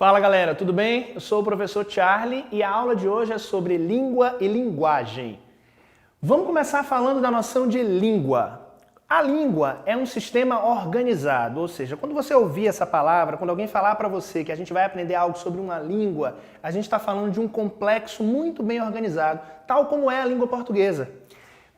Fala galera, tudo bem? Eu sou o professor Charlie e a aula de hoje é sobre língua e linguagem. Vamos começar falando da noção de língua. A língua é um sistema organizado, ou seja, quando você ouvir essa palavra, quando alguém falar para você que a gente vai aprender algo sobre uma língua, a gente está falando de um complexo muito bem organizado, tal como é a língua portuguesa.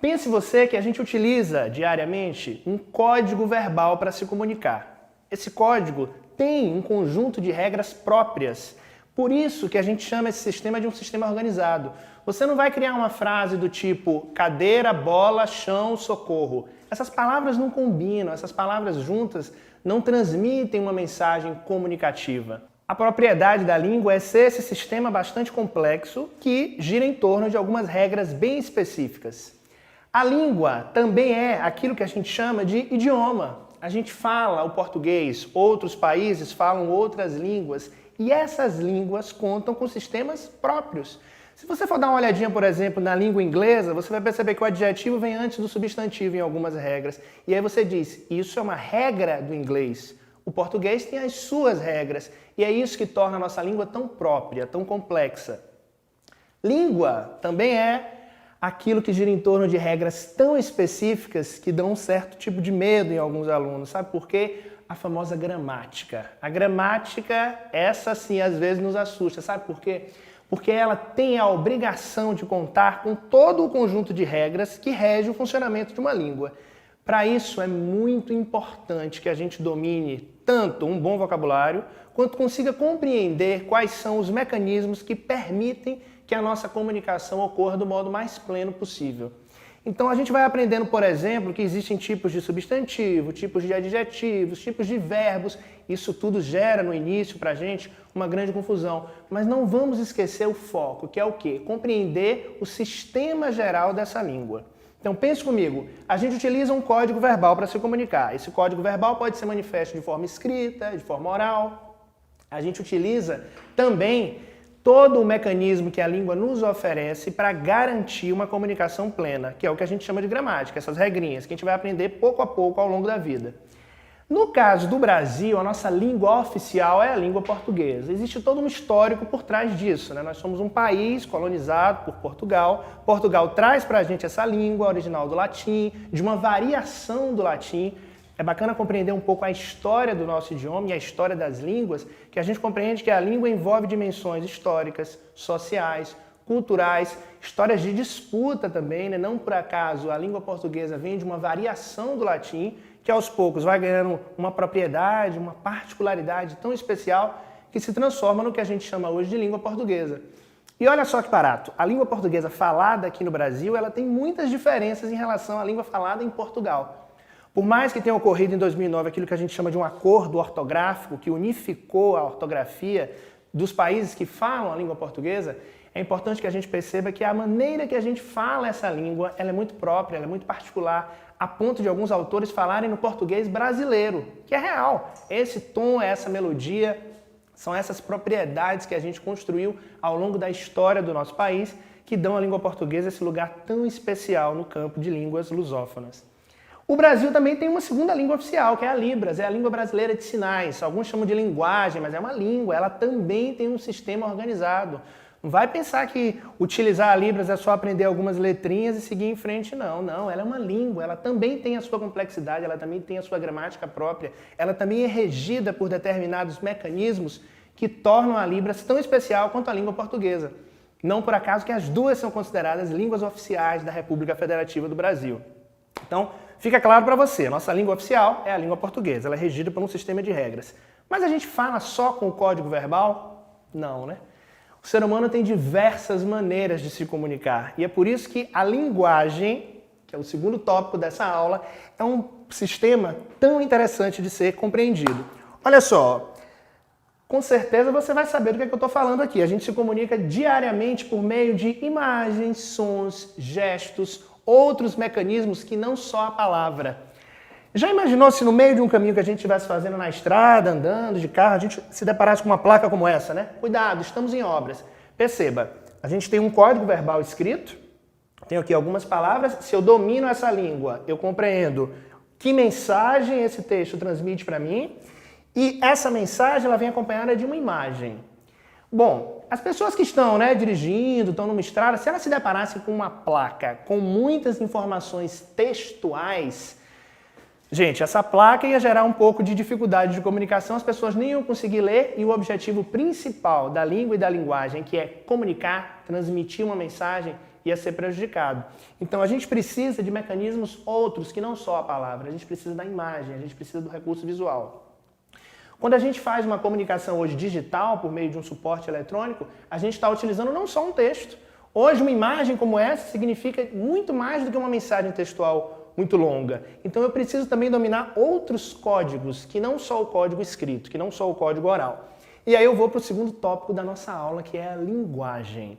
Pense você que a gente utiliza diariamente um código verbal para se comunicar. Esse código tem um conjunto de regras próprias. Por isso que a gente chama esse sistema de um sistema organizado. Você não vai criar uma frase do tipo cadeira, bola, chão, socorro. Essas palavras não combinam, essas palavras juntas não transmitem uma mensagem comunicativa. A propriedade da língua é ser esse sistema bastante complexo que gira em torno de algumas regras bem específicas. A língua também é aquilo que a gente chama de idioma. A gente fala o português, outros países falam outras línguas e essas línguas contam com sistemas próprios. Se você for dar uma olhadinha, por exemplo, na língua inglesa, você vai perceber que o adjetivo vem antes do substantivo em algumas regras. E aí você diz, isso é uma regra do inglês. O português tem as suas regras e é isso que torna a nossa língua tão própria, tão complexa. Língua também é aquilo que gira em torno de regras tão específicas que dão um certo tipo de medo em alguns alunos. Sabe por quê? A famosa gramática. A gramática, essa sim, às vezes nos assusta. Sabe por quê? Porque ela tem a obrigação de contar com todo o conjunto de regras que rege o funcionamento de uma língua. Para isso, é muito importante que a gente domine tanto um bom vocabulário, quanto consiga compreender quais são os mecanismos que permitem que a nossa comunicação ocorra do modo mais pleno possível. Então a gente vai aprendendo, por exemplo, que existem tipos de substantivo, tipos de adjetivos, tipos de verbos. Isso tudo gera no início para a gente uma grande confusão. Mas não vamos esquecer o foco, que é o quê? Compreender o sistema geral dessa língua. Então pense comigo, a gente utiliza um código verbal para se comunicar. Esse código verbal pode ser manifesto de forma escrita, de forma oral. A gente utiliza também todo o mecanismo que a língua nos oferece para garantir uma comunicação plena, que é o que a gente chama de gramática, essas regrinhas que a gente vai aprender pouco a pouco ao longo da vida. No caso do Brasil, a nossa língua oficial é a língua portuguesa. Existe todo um histórico por trás disso, né? Nós somos um país colonizado por Portugal. Portugal traz para a gente essa língua original do latim, de uma variação do latim. É bacana compreender um pouco a história do nosso idioma e a história das línguas, que a gente compreende que a língua envolve dimensões históricas, sociais, culturais, histórias de disputa também, né? Não por acaso a língua portuguesa vem de uma variação do latim, que aos poucos vai ganhando uma propriedade, uma particularidade tão especial que se transforma no que a gente chama hoje de língua portuguesa. E olha só que barato, a língua portuguesa falada aqui no Brasil, ela tem muitas diferenças em relação à língua falada em Portugal. Por mais que tenha ocorrido em 2009 aquilo que a gente chama de um acordo ortográfico que unificou a ortografia dos países que falam a língua portuguesa, é importante que a gente perceba que a maneira que a gente fala essa língua ela é muito própria, ela é muito particular, a ponto de alguns autores falarem no português brasileiro, que é real. Esse tom, essa melodia, são essas propriedades que a gente construiu ao longo da história do nosso país que dão à língua portuguesa esse lugar tão especial no campo de línguas lusófonas. O Brasil também tem uma segunda língua oficial, que é a Libras, é a língua brasileira de sinais. Alguns chamam de linguagem, mas é uma língua, ela também tem um sistema organizado. Não vai pensar que utilizar a Libras é só aprender algumas letrinhas e seguir em frente, não. Não, ela é uma língua, ela também tem a sua complexidade, ela também tem a sua gramática própria, ela também é regida por determinados mecanismos que tornam a Libras tão especial quanto a língua portuguesa. Não por acaso que as duas são consideradas línguas oficiais da República Federativa do Brasil. Então, fica claro para você, a nossa língua oficial é a língua portuguesa, ela é regida por um sistema de regras. Mas a gente fala só com o código verbal? Não, né? O ser humano tem diversas maneiras de se comunicar e é por isso que a linguagem, que é o segundo tópico dessa aula, é um sistema tão interessante de ser compreendido. Olha só, com certeza você vai saber do que é que eu estou falando aqui. A gente se comunica diariamente por meio de imagens, sons, gestos, outros mecanismos que não só a palavra. Já imaginou se no meio de um caminho que a gente estivesse fazendo na estrada, andando de carro, a gente se deparasse com uma placa como essa, né? Cuidado, estamos em obras. Perceba, a gente tem um código verbal escrito, tenho aqui algumas palavras, se eu domino essa língua, eu compreendo que mensagem esse texto transmite para mim E essa mensagem ela vem acompanhada de uma imagem. Bom, as pessoas que estão dirigindo, estão numa estrada, se elas se deparassem com uma placa com muitas informações textuais, gente, essa placa ia gerar um pouco de dificuldade de comunicação, as pessoas nem iam conseguir ler e o objetivo principal da língua e da linguagem, que é comunicar, transmitir uma mensagem, ia ser prejudicado. Então a gente precisa de mecanismos outros que não só a palavra, a gente precisa da imagem, a gente precisa do recurso visual. Quando a gente faz uma comunicação hoje digital, por meio de um suporte eletrônico, a gente está utilizando não só um texto. Hoje uma imagem como essa significa muito mais do que uma mensagem textual muito longa. Então eu preciso também dominar outros códigos, que não só o código escrito, que não só o código oral. E aí eu vou para o segundo tópico da nossa aula, que é a linguagem.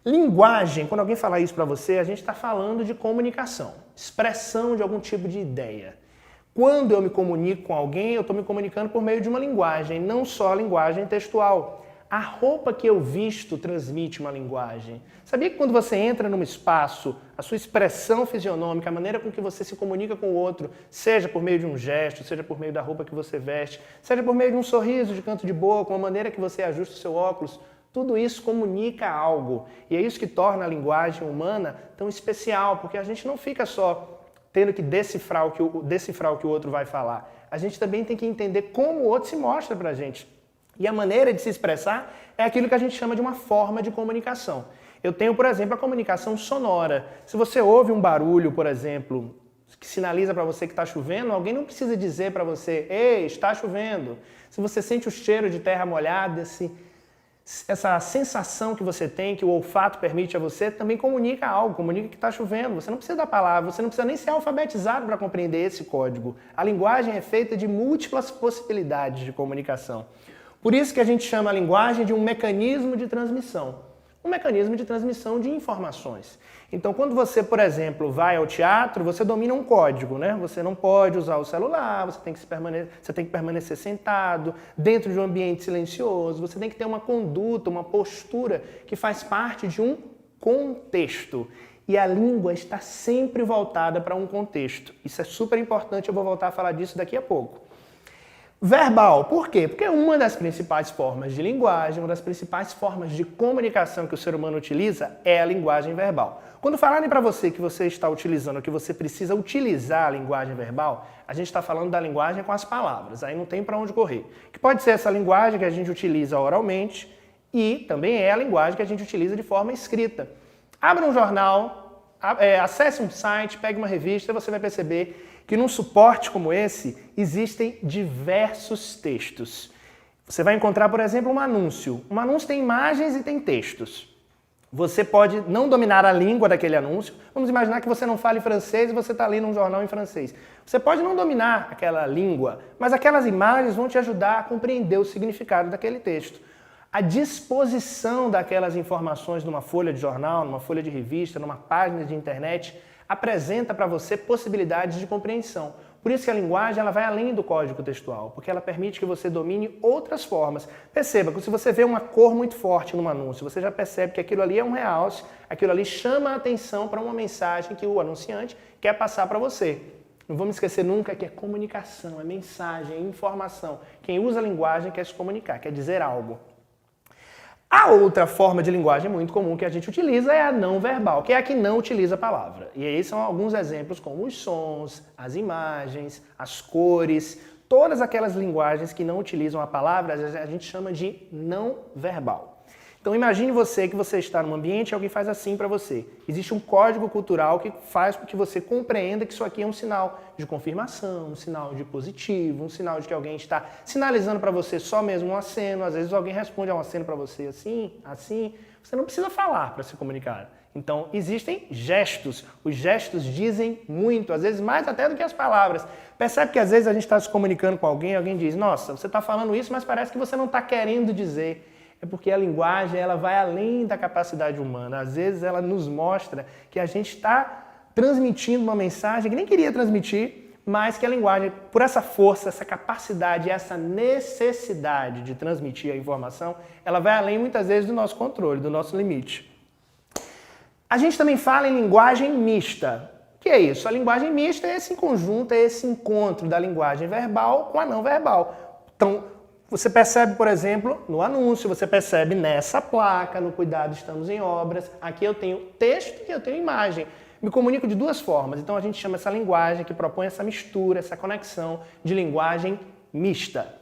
Linguagem, quando alguém falar isso para você, a gente está falando de comunicação, expressão de algum tipo de ideia. Quando eu me comunico com alguém, eu estou me comunicando por meio de uma linguagem, não só a linguagem textual. A roupa que eu visto transmite uma linguagem. Sabia que quando você entra num espaço, a sua expressão fisionômica, a maneira com que você se comunica com o outro, seja por meio de um gesto, seja por meio da roupa que você veste, seja por meio de um sorriso de canto de boca, uma maneira que você ajusta o seu óculos, tudo isso comunica algo. E é isso que torna a linguagem humana tão especial, porque a gente não fica só tendo que decifrar o que o outro vai falar. A gente também tem que entender como o outro se mostra pra gente. E a maneira de se expressar é aquilo que a gente chama de uma forma de comunicação. Eu tenho, por exemplo, a comunicação sonora. Se você ouve um barulho, por exemplo, que sinaliza para você que está chovendo, alguém não precisa dizer para você, ei, está chovendo. Se você sente o cheiro de terra molhada, essa sensação que você tem, que o olfato permite a você, também comunica algo, comunica que está chovendo. Você não precisa da palavra, você não precisa nem ser alfabetizado para compreender esse código. A linguagem é feita de múltiplas possibilidades de comunicação. Por isso que a gente chama a linguagem de um mecanismo de transmissão. Um mecanismo de transmissão de informações. Então, quando você, por exemplo, vai ao teatro, você domina um código, né? Você não pode usar o celular, você tem que permanecer sentado, dentro de um ambiente silencioso, você tem que ter uma conduta, uma postura que faz parte de um contexto. E a língua está sempre voltada para um contexto. Isso é super importante, eu vou voltar a falar disso daqui a pouco. Verbal, por quê? Porque uma das principais formas de linguagem, uma das principais formas de comunicação que o ser humano utiliza é a linguagem verbal. Quando falarem para você que você está utilizando, que você precisa utilizar a linguagem verbal, a gente está falando da linguagem com as palavras, aí não tem para onde correr. Que pode ser essa linguagem que a gente utiliza oralmente e também é a linguagem que a gente utiliza de forma escrita. Abra um jornal, acesse um site, pegue uma revista e você vai perceber que num suporte como esse existem diversos textos. Você vai encontrar, por exemplo, um anúncio. Um anúncio tem imagens e tem textos. Você pode não dominar a língua daquele anúncio. Vamos imaginar que você não fale francês e você está lendo um jornal em francês. Você pode não dominar aquela língua, mas aquelas imagens vão te ajudar a compreender o significado daquele texto. A disposição daquelas informações numa folha de jornal, numa folha de revista, numa página de internet, apresenta para você possibilidades de compreensão. Por isso que a linguagem ela vai além do código textual, porque ela permite que você domine outras formas. Perceba que se você vê uma cor muito forte num anúncio, você já percebe que aquilo ali é um realce, aquilo ali chama a atenção para uma mensagem que o anunciante quer passar para você. Não vamos esquecer nunca que é comunicação, é mensagem, é informação. Quem usa a linguagem quer se comunicar, quer dizer algo. A outra forma de linguagem muito comum que a gente utiliza é a não verbal, que é a que não utiliza a palavra. E aí são alguns exemplos como os sons, as imagens, as cores, todas aquelas linguagens que não utilizam a palavra, a gente chama de não verbal. Então imagine você que você está num ambiente e alguém faz assim para você. Existe um código cultural que faz com que você compreenda que isso aqui é um sinal de confirmação, um sinal de positivo, um sinal de que alguém está sinalizando para você só mesmo um aceno. Às vezes alguém responde a um aceno para você assim, assim. Você não precisa falar para se comunicar. Então existem gestos. Os gestos dizem muito, às vezes mais até do que as palavras. Percebe que às vezes a gente está se comunicando com alguém diz, nossa, você está falando isso, mas parece que você não está querendo dizer. É porque a linguagem ela vai além da capacidade humana. Às vezes ela nos mostra que a gente está transmitindo uma mensagem que nem queria transmitir, mas que a linguagem, por essa força, essa capacidade, essa necessidade de transmitir a informação, ela vai além muitas vezes do nosso controle, do nosso limite. A gente também fala em linguagem mista. O que é isso? A linguagem mista é esse conjunto, é esse encontro da linguagem verbal com a não verbal. Então, você percebe, por exemplo, no anúncio, você percebe nessa placa, no Cuidado Estamos em Obras, aqui eu tenho texto e eu tenho imagem. Me comunico de duas formas, então a gente chama essa linguagem que propõe essa mistura, essa conexão de linguagem mista.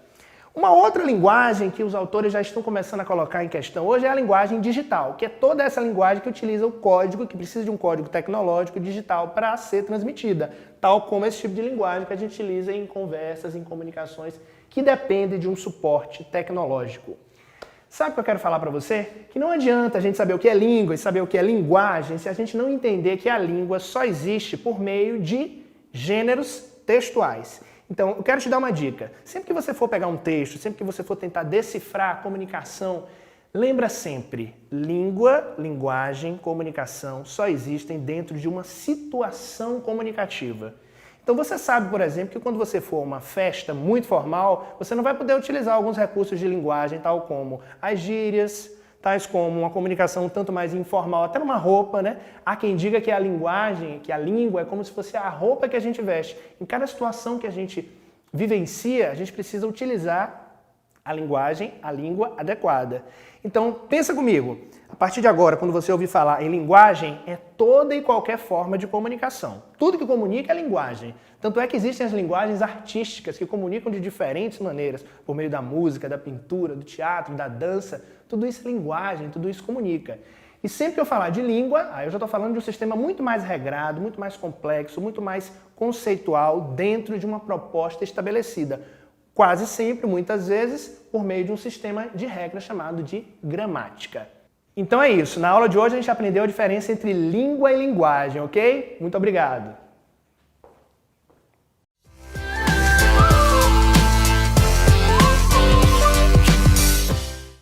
Uma outra linguagem que os autores já estão começando a colocar em questão hoje é a linguagem digital, que é toda essa linguagem que utiliza o código, que precisa de um código tecnológico digital para ser transmitida, tal como esse tipo de linguagem que a gente utiliza em conversas, em comunicações, que depende de um suporte tecnológico. Sabe o que eu quero falar para você? Que não adianta a gente saber o que é língua e saber o que é linguagem se a gente não entender que a língua só existe por meio de gêneros textuais. Então, eu quero te dar uma dica. Sempre que você for pegar um texto, sempre que você for tentar decifrar a comunicação, lembra sempre, língua, linguagem, comunicação só existem dentro de uma situação comunicativa. Então você sabe, por exemplo, que quando você for a uma festa muito formal, você não vai poder utilizar alguns recursos de linguagem, tal como as gírias, tais como uma comunicação tanto mais informal, até numa roupa, né? Há quem diga que a linguagem, que a língua é como se fosse a roupa que a gente veste. Em cada situação que a gente vivencia, a gente precisa utilizar a linguagem, a língua adequada. Então, pensa comigo, a partir de agora, quando você ouvir falar em linguagem, é toda e qualquer forma de comunicação. Tudo que comunica é linguagem. Tanto é que existem as linguagens artísticas que comunicam de diferentes maneiras, por meio da música, da pintura, do teatro, da dança. Tudo isso é linguagem, tudo isso comunica. E sempre que eu falar de língua, aí eu já estou falando de um sistema muito mais regrado, muito mais complexo, muito mais conceitual dentro de uma proposta estabelecida. Quase sempre, muitas vezes, por meio de um sistema de regras chamado de gramática. Então é isso. Na aula de hoje a gente aprendeu a diferença entre língua e linguagem, ok? Muito obrigado!